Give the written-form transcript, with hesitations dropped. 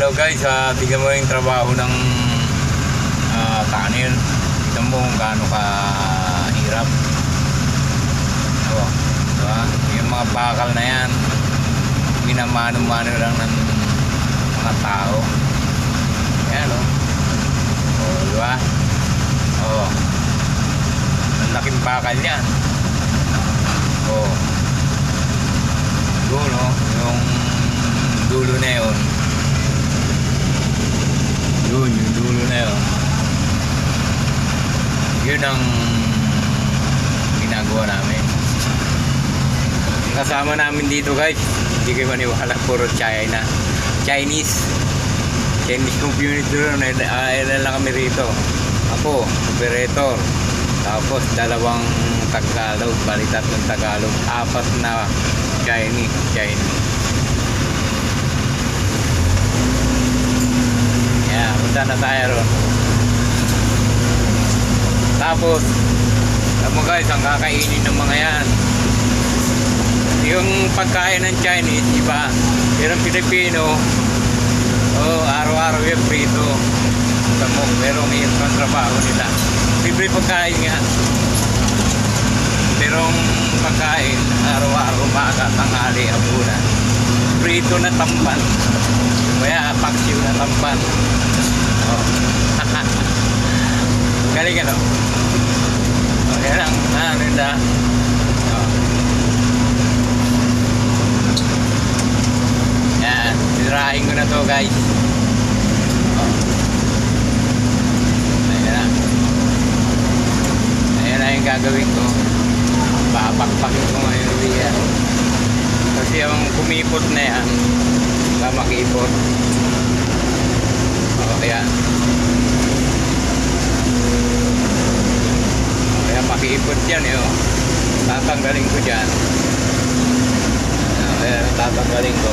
Hello guys, tignan mo yung trabaho ng tunnel. Tignan mo kung gaano kahirap. Diba? Yung mga bakal na yan, minamano-mano lang ng mga tao. Ayan diba? Ang laking bakal yan. Doon yung dulo na yun. Yung dulo na yun. Yun ang ginagawa namin. Kasama namin dito guys, hindi kayo maniwala, puro Chinese community doon. Ilan lang kami rito. Ako, operator. Tapos dalawang Tagalog, balitat ng Tagalog. 4 na Chinese. Punta na tayo ron. Tapos alam mo guys, ang kakainin ng mga yan, yung pagkain ng Chinese iba, pero Pilipino araw-araw yung prito. Pero may trabaho nila, libre pagkain nga, pero pagkain araw-araw, umaga, tanghali, hapunan, prito na tamban, kaya paksiw na tamban. Galing yan lang, nanda. Yan, sirahin ko na to guys. Ayan na yung gagawin ko. Papakpakin ko ngayon yan. Kasi yung kumipot na yan, makipot. Kaya makiipot yan tatanggalin ko dyan. Tatanggalin ko.